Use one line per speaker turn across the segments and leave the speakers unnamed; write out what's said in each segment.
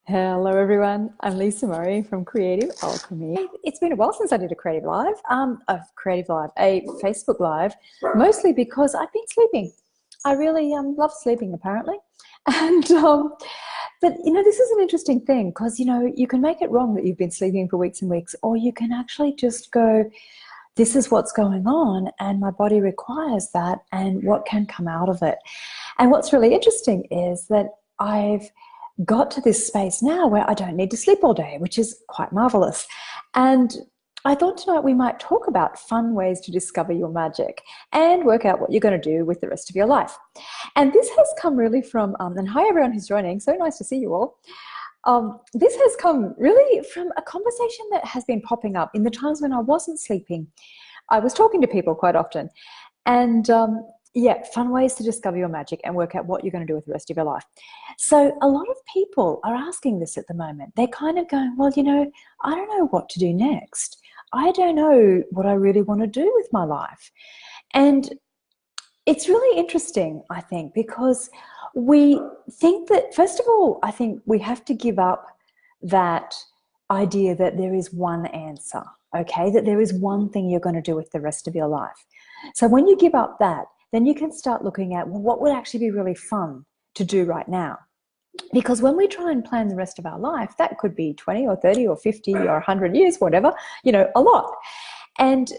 Hello everyone, I'm Lisa Murray from Creative Alchemy. It's been a while since I did a a Facebook Live, mostly because I've been sleeping. I really love sleeping apparently. And but this is an interesting thing because you can make it wrong that you've been sleeping for weeks and weeks, or you can actually just go, this is what's going on and my body requires that, and what can come out of it. And what's really interesting is that I've got to this space now where I don't need to sleep all day, which is quite marvelous. And I thought tonight we might talk about fun ways to discover your magic and work out what you're going to do with the rest of your life. And this has come really from, and hi everyone who's joining, so nice to see you all. This has come really from a conversation that has been popping up in the times when I wasn't sleeping. I was talking to people quite often, and yeah, fun ways to discover your magic and work out what you're going to do with the rest of your life. So a lot of people are asking this at the moment. They're kind of going, well, I don't know what to do next. I don't know what I really want to do with my life. And it's really interesting, I think, because we think that, first of all, I think we have to give up that idea that there is one answer, okay, that there is one thing you're going to do with the rest of your life. So when you give up that, then you can start looking at, well, what would actually be really fun to do right now? Because when we try and plan the rest of our life, that could be 20 or 30 or 50 or 100 years, whatever, a lot. And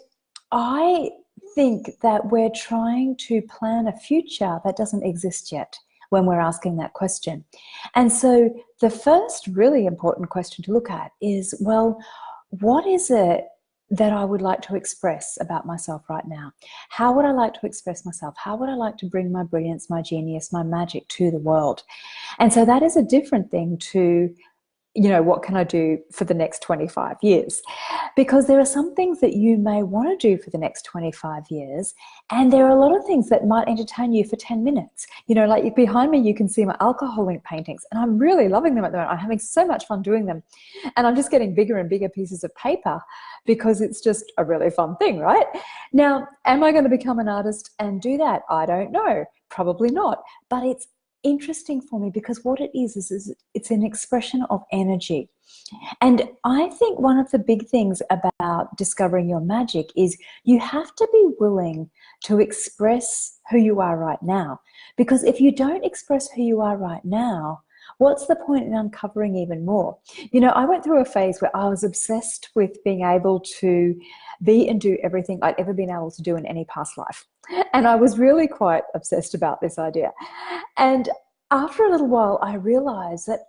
I think that we're trying to plan a future that doesn't exist yet when we're asking that question. And so the first really important question to look at is, well, what is it that I would like to express about myself right now? How would I like to express myself? How would I like to bring my brilliance, my genius, my magic to the world? And so that is a different thing to, what can I do for the next 25 years? Because there are some things that you may want to do for the next 25 years, and there are a lot of things that might entertain you for 10 minutes. Like behind me, you can see my alcohol ink paintings, and I'm really loving them at the moment. I'm having so much fun doing them, and I'm just getting bigger and bigger pieces of paper because it's just a really fun thing, right? Now, am I going to become an artist and do that? I don't know. Probably not. But it's interesting for me because what it is it's an expression of energy. And I think one of the big things about discovering your magic is you have to be willing to express who you are right now. Because if you don't express who you are right now, what's the point in uncovering even more? I went through a phase where I was obsessed with being able to be and do everything I'd ever been able to do in any past life. And I was really quite obsessed about this idea. And after a little while, I realized that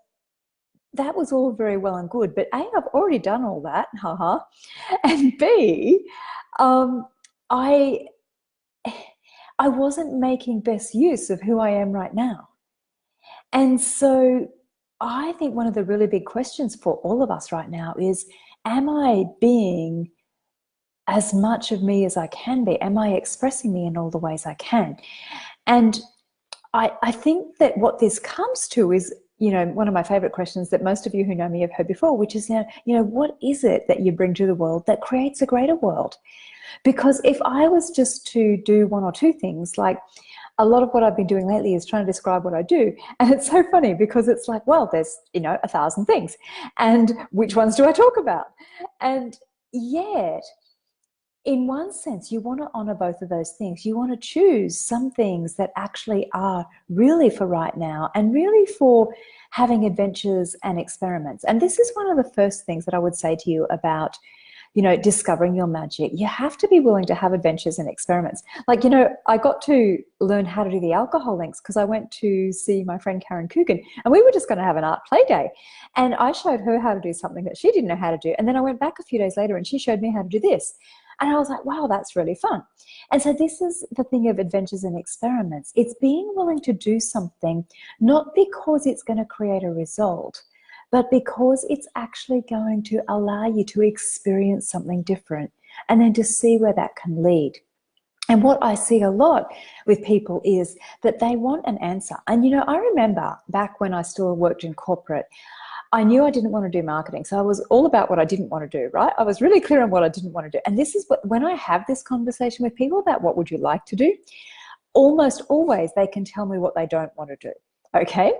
that was all very well and good, but A, I've already done all that, haha, and B, I wasn't making best use of who I am right now. And so I think one of the really big questions for all of us right now is, am I being as much of me as I can be? Am I expressing me in all the ways I can? And I think that what this comes to is, one of my favorite questions that most of you who know me have heard before, which is, what is it that you bring to the world that creates a greater world? Because if I was just to do one or two things, like a lot of what I've been doing lately is trying to describe what I do. And it's so funny because it's like, well, there's, 1,000 things. And which ones do I talk about? And yet, in one sense, you want to honor both of those things. You want to choose some things that actually are really for right now and really for having adventures and experiments. And this is one of the first things that I would say to you about, discovering your magic. You have to be willing to have adventures and experiments. Like, I got to learn how to do the alcohol links because I went to see my friend Karen Coogan, and we were just going to have an art play day. And I showed her how to do something that she didn't know how to do. And then I went back a few days later and she showed me how to do this. And I was like, wow, that's really fun. And so this is the thing of adventures and experiments. It's being willing to do something, not because it's going to create a result, but because it's actually going to allow you to experience something different and then to see where that can lead. And what I see a lot with people is that they want an answer. And, I remember back when I still worked in corporate, I knew I didn't want to do marketing. So I was all about what I didn't want to do, right? I was really clear on what I didn't want to do. And this is when I have this conversation with people about what would you like to do, almost always they can tell me what they don't want to do, okay?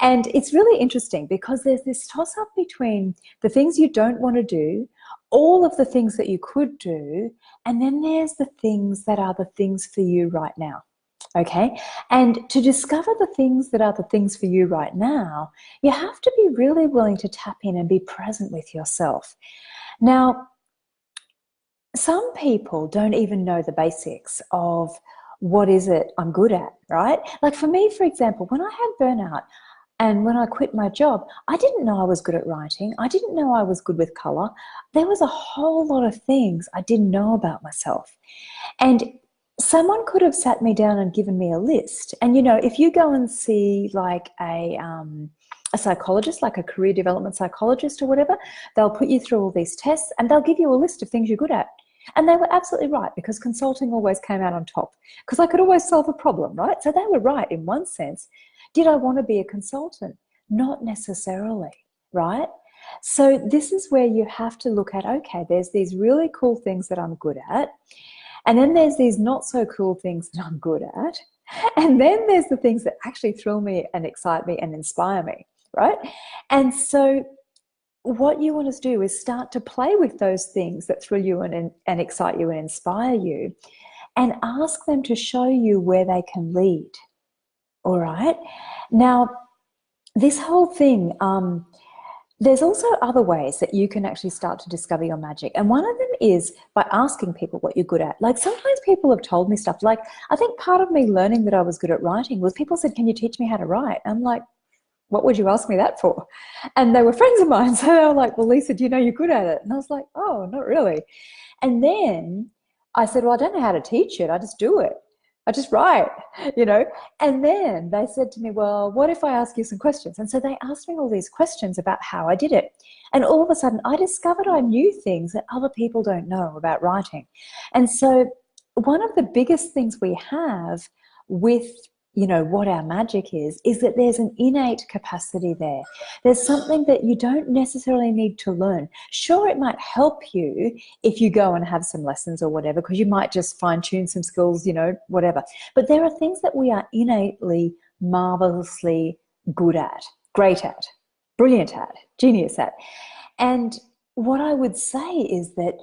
And it's really interesting because there's this toss up between the things you don't want to do, all of the things that you could do, and then there's the things that are the things for you right now. Okay. And to discover the things that are the things for you right now, you have to be really willing to tap in and be present with yourself. Now, some people don't even know the basics of what is it I'm good at, right? Like for me, for example, when I had burnout and when I quit my job, I didn't know I was good at writing. I didn't know I was good with color. There was a whole lot of things I didn't know about myself. And someone could have sat me down and given me a list. And, you know, if you go and see like a psychologist, like a career development psychologist or whatever, they'll put you through all these tests and they'll give you a list of things you're good at. And they were absolutely right, because consulting always came out on top, because I could always solve a problem, right? So they were right in one sense. Did I want to be a consultant? Not necessarily, right? So this is where you have to look at, okay, there's these really cool things that I'm good at. And then there's these not so cool things that I'm good at. And then there's the things that actually thrill me and excite me and inspire me, right? And so what you want to do is start to play with those things that thrill you and excite you and inspire you, and ask them to show you where they can lead. All right. Now, this whole thing, there's also other ways that you can actually start to discover your magic. And one of them is by asking people what you're good at. Like sometimes people have told me stuff. Like I think part of me learning that I was good at writing was people said, can you teach me how to write? I'm like, what would you ask me that for? And they were friends of mine. So they were like, well, Lisa, do you know you're good at it? And I was like, oh, not really. And then I said, well, I don't know how to teach it. I just do it. I just write, you know. And then they said to me, well, what if I ask you some questions? And so they asked me all these questions about how I did it. And all of a sudden I discovered I knew things that other people don't know about writing. And so one of the biggest things we have with, you know, what our magic is that there's an innate capacity there. There's something that you don't necessarily need to learn. Sure, it might help you if you go and have some lessons or whatever, because you might just fine-tune some skills, you know, whatever. But there are things that we are innately, marvelously good at, great at, brilliant at, genius at. And what I would say is that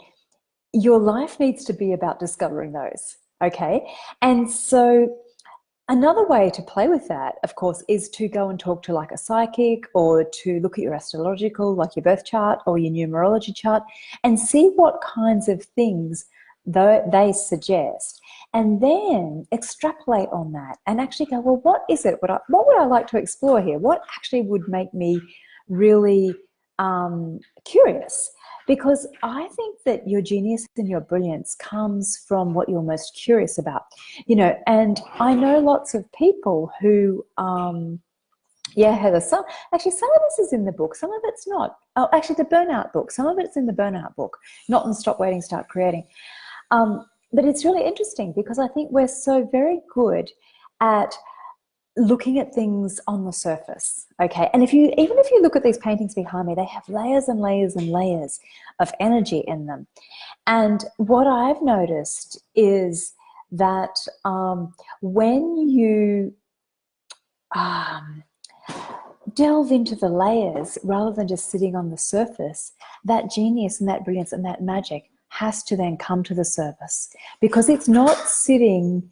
your life needs to be about discovering those, okay? And so another way to play with that, of course, is to go and talk to like a psychic, or to look at your astrological, like your birth chart or your numerology chart, and see what kinds of things they suggest, and then extrapolate on that and actually go, well, what is it? What would I like to explore here? What actually would make me really curious? Because I think that your genius and your brilliance comes from what you're most curious about, you know. And I know lots of people who, yeah, Heather, some of this is in the book, some of it's not. Oh, actually, the burnout book, some of it's in the burnout book, not in Stop Waiting, Start Creating. But it's really interesting because I think we're so very good at looking at things on the surface, okay? And even if you look at these paintings behind me, they have layers and layers and layers of energy in them. And what I've noticed is that when you delve into the layers rather than just sitting on the surface, that genius and that brilliance and that magic has to then come to the surface, because it's not sitting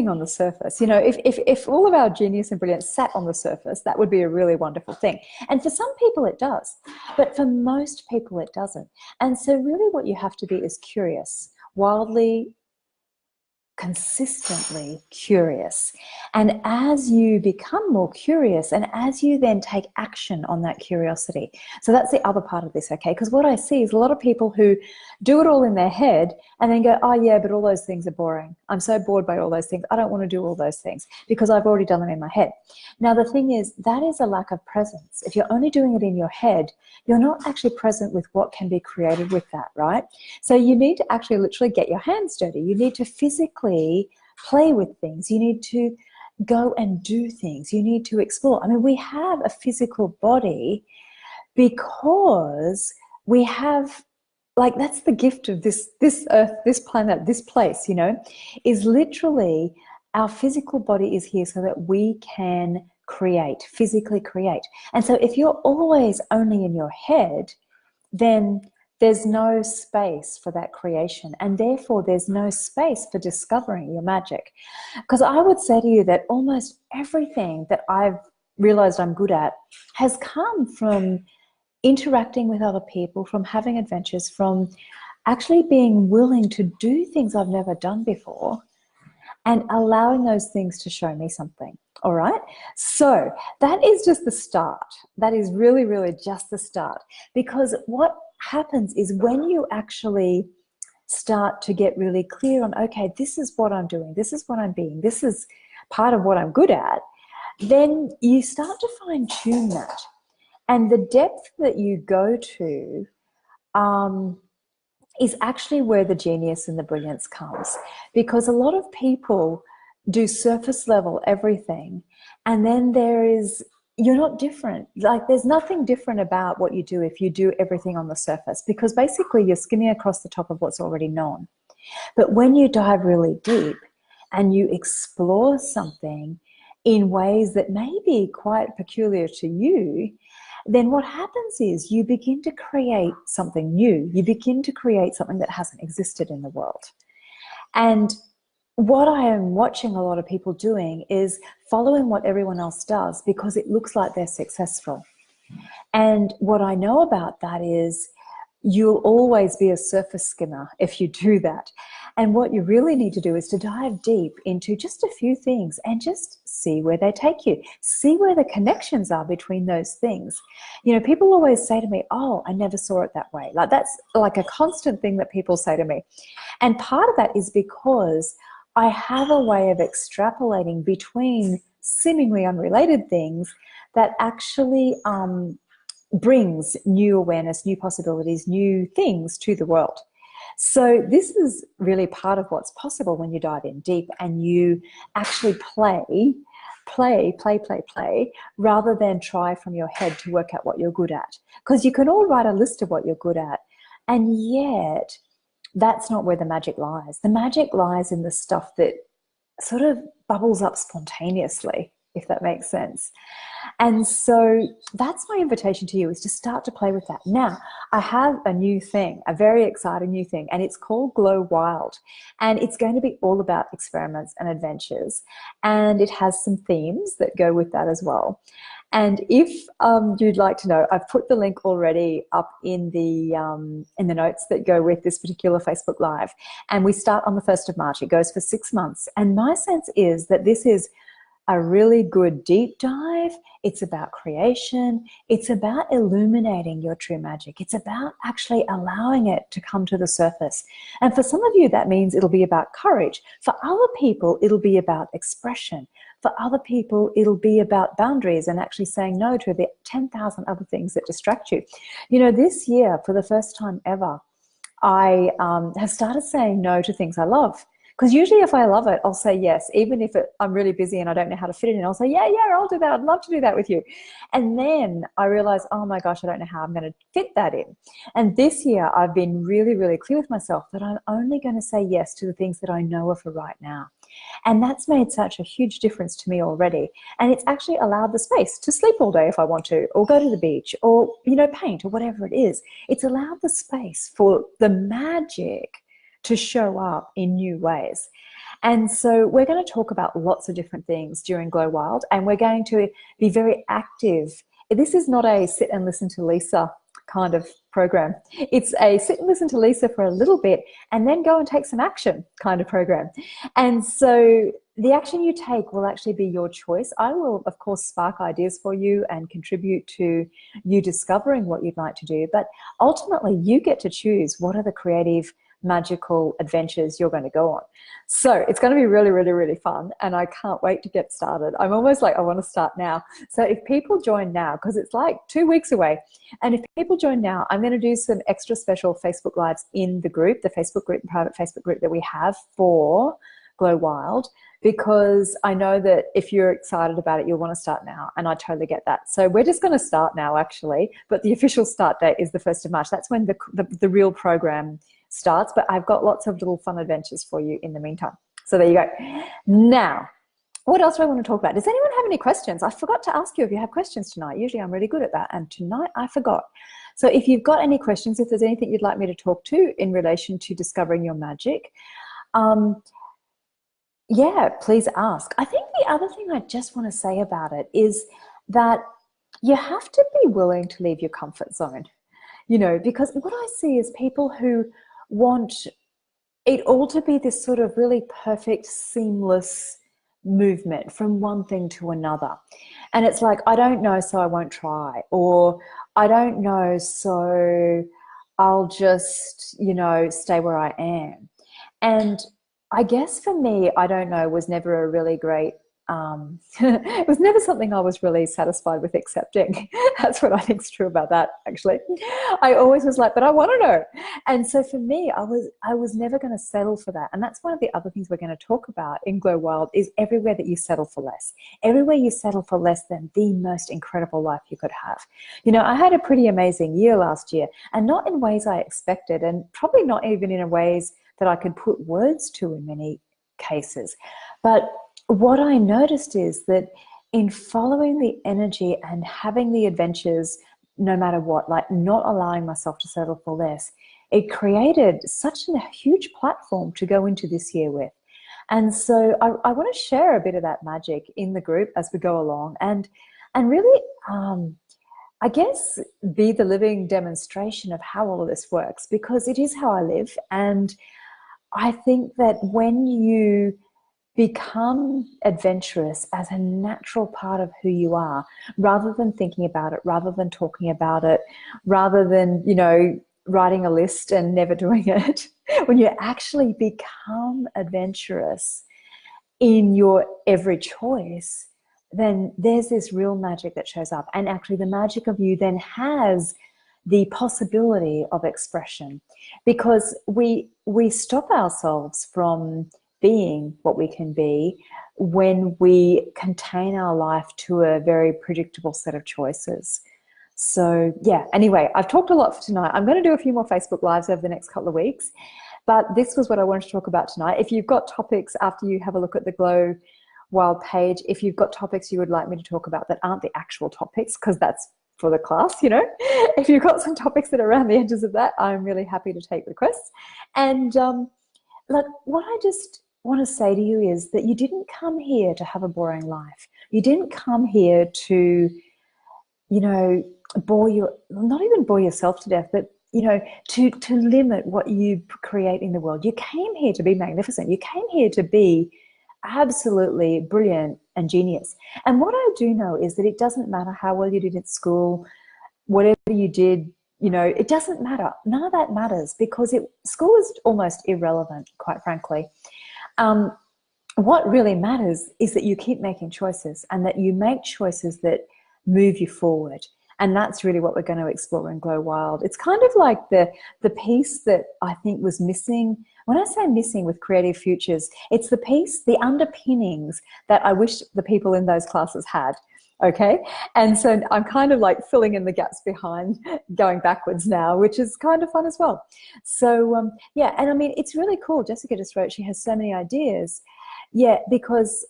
on the surface. You know, if all of our genius and brilliance sat on the surface, that would be a really wonderful thing. And for some people it does, but for most people it doesn't. And so really what you have to be is curious, wildly, consistently curious. And as you become more curious, and as you then take action on that curiosity, so that's the other part of this, okay? Because what I see is a lot of people who do it all in their head and then go, oh yeah, but all those things are boring. I'm so bored by all those things. I don't want to do all those things because I've already done them in my head. Now the thing is, that is a lack of presence. If you're only doing it in your head, you're not actually present with what can be created with that, right? So you need to actually literally get your hands dirty. You need to physically play with things. You need to go and do things. You need to explore. I mean, we have a physical body because we have, like, that's the gift of this earth, this planet, this place, you know, is literally our physical body is here so that we can create, physically create. And so if you're always only in your head, then there's no space for that creation, and therefore there's no space for discovering your magic. Because I would say to you that almost everything that I've realized I'm good at has come from interacting with other people, from having adventures, from actually being willing to do things I've never done before and allowing those things to show me something. All right. So that is just the start. That is really, really just the start. Because what happens is when you actually start to get really clear on, okay, this is what I'm doing, this is what I'm being, this is part of what I'm good at, then you start to fine tune that. And the depth that you go to is actually where the genius and the brilliance comes. Because a lot of people do surface level everything, and then you're not different. Like, there's nothing different about what you do if you do everything on the surface, because basically you're skimming across the top of what's already known. But when you dive really deep and you explore something in ways that may be quite peculiar to you, then what happens is you begin to create something new. You begin to create something that hasn't existed in the world. And what I am watching a lot of people doing is following what everyone else does because it looks like they're successful. And what I know about that is you'll always be a surface skimmer if you do that. And what you really need to do is to dive deep into just a few things and just see where they take you. See where the connections are between those things. You know, people always say to me, oh, I never saw it that way. Like, that's like a constant thing that people say to me. And part of that is because I have a way of extrapolating between seemingly unrelated things that actually brings new awareness, new possibilities, new things to the world. So this is really part of what's possible when you dive in deep and you actually play, rather than try from your head to work out what you're good at. Because you can all write a list of what you're good at, and yet that's not where the magic lies. The magic lies in the stuff that sort of bubbles up spontaneously, if that makes sense. And so that's my invitation to you, is to start to play with that. Now, I have a new thing, a very exciting new thing, and it's called Glow Wild. And it's going to be all about experiments and adventures. And it has some themes that go with that as well. And if you'd like to know, I've put the link already up in the notes that go with this particular Facebook Live. And we start on the 1st of March. It goes for 6 months. And my sense is that this is a really good deep dive. It's about creation. It's about illuminating your true magic. It's about actually allowing it to come to the surface. And for some of you, that means it'll be about courage. For other people, it'll be about expression. For other people, it'll be about boundaries and actually saying no to the 10,000 other things that distract you. You know, this year, for the first time ever, I have started saying no to things I love. Because usually if I love it, I'll say yes. Even if I'm really busy and I don't know how to fit it in, I'll say, yeah, I'll do that. I'd love to do that with you. And then I realize, oh my gosh, I don't know how I'm going to fit that in. And this year I've been really, really clear with myself that I'm only going to say yes to the things that I know are for right now. And that's made such a huge difference to me already. And it's actually allowed the space to sleep all day if I want to, or go to the beach, or, you know, paint, or whatever it is. It's allowed the space for the magic to show up in new ways. And so we're going to talk about lots of different things during Glow Wild, and we're going to be very active. This is not a sit and listen to Lisa kind of program. It's a sit and listen to Lisa for a little bit and then go and take some action kind of program. And so the action you take will actually be your choice. I will, of course, spark ideas for you and contribute to you discovering what you'd like to do. But ultimately, you get to choose what are the creative, magical adventures you're going to go on. So it's going to be really, really, really fun, and I can't wait to get started. I'm almost like, I want to start now. So if people join now, because it's like 2 weeks away, and if people join now, I'm going to do some extra special Facebook Lives in the group, the Facebook group, the private Facebook group that we have for Glow Wild, because I know that if you're excited about it, you'll want to start now, and I totally get that. So we're just going to start now, actually, but the official start date is the 1st of March. That's when the real program starts, but I've got lots of little fun adventures for you in the meantime. So there you go. Now, what else do I want to talk about? Does anyone have any questions? I forgot to ask you if you have questions tonight. Usually I'm really good at that, and tonight I forgot. So if you've got any questions, if there's anything you'd like me to talk to in relation to discovering your magic, yeah, please ask. I think the other thing I just want to say about it is that you have to be willing to leave your comfort zone, you know, because what I see is people who want it all to be this sort of really perfect, seamless movement from one thing to another. And it's like, I don't know, so I won't try. Or I don't know, so I'll just, you know, stay where I am. And I guess for me, I don't know, was never a really great, it was never something I was really satisfied with accepting. That's what I think is true about that, actually. I always was like, but I want to know. And so for me, I was never going to settle for that. And that's one of the other things we're going to talk about in Glow Wild is everywhere that you settle for less. Everywhere you settle for less than the most incredible life you could have. You know, I had a pretty amazing year last year, and not in ways I expected, and probably not even in ways that I could put words to in many cases. But what I noticed is that in following the energy and having the adventures, no matter what, like not allowing myself to settle for less, it created such a huge platform to go into this year with. And so I want to share a bit of that magic in the group as we go along, and really, I guess, be the living demonstration of how all of this works, because it is how I live. And I think that when you become adventurous as a natural part of who you are, rather than thinking about it, rather than talking about it, rather than, you know, writing a list and never doing it, when you actually become adventurous in your every choice, then there's this real magic that shows up. And actually the magic of you then has the possibility of expression, because we stop ourselves from being what we can be when we contain our life to a very predictable set of choices. So yeah, anyway, I've talked a lot for tonight. I'm going to do a few more Facebook Lives over the next couple of weeks, but this was what I wanted to talk about tonight. If you've got topics after you have a look at the Glow Wild page, if you've got topics you would like me to talk about that aren't the actual topics, because that's for the class, you know, if you've got some topics that are around the edges of that, I'm really happy to take requests. And like, what I just want to say to you is that you didn't come here to have a boring life. You didn't come here to, you know, not even bore yourself to death, but, you know, to limit what you create in the world. You came here to be magnificent. You came here to be absolutely brilliant and genius. And what I do know is that it doesn't matter how well you did at school, whatever you did, you know, it doesn't matter. None of that matters, because school is almost irrelevant, quite frankly. What really matters is that you keep making choices, and that you make choices that move you forward. And that's really what we're going to explore in Glow Wild. It's kind of like the piece that I think was missing. When I say missing with Creative Futures, it's the piece, the underpinnings that I wish the people in those classes had. Okay. And so I'm kind of like filling in the gaps behind, going backwards now, which is kind of fun as well. So yeah, and I mean, it's really cool. Jessica just wrote, she has so many ideas. Yeah, because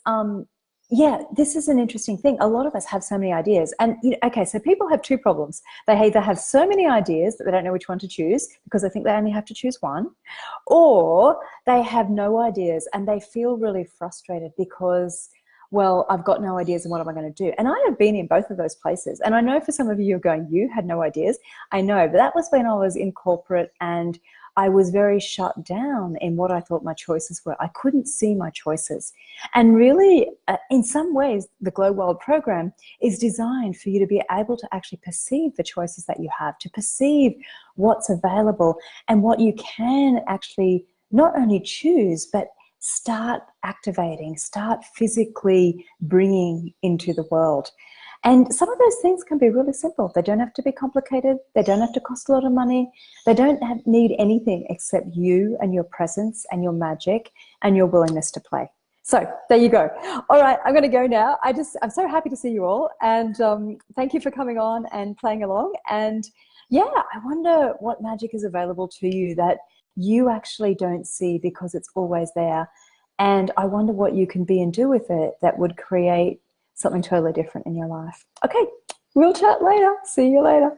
yeah, this is an interesting thing. A lot of us have so many ideas. And, you know, okay, so people have two problems. They either have so many ideas that they don't know which one to choose because they think they only have to choose one, or they have no ideas and they feel really frustrated because, well, I've got no ideas and what am I going to do? And I have been in both of those places. And I know for some of you, you're going, you had no ideas. I know, but that was when I was in corporate and I was very shut down in what I thought my choices were. I couldn't see my choices. And really, in some ways, the Glow World program is designed for you to be able to actually perceive the choices that you have, to perceive what's available and what you can actually not only choose, but start activating, start physically bringing into the world. And some of those things can be really simple. They don't have to be complicated. They don't have to cost a lot of money. They don't need anything except you and your presence and your magic and your willingness to play. So there you go. All right, I'm going to go now. I'm so happy to see you all. And thank you for coming on and playing along. And yeah, I wonder what magic is available to you that you actually don't see because it's always there. And I wonder what you can be and do with it that would create something totally different in your life. Okay, we'll chat later. See you later.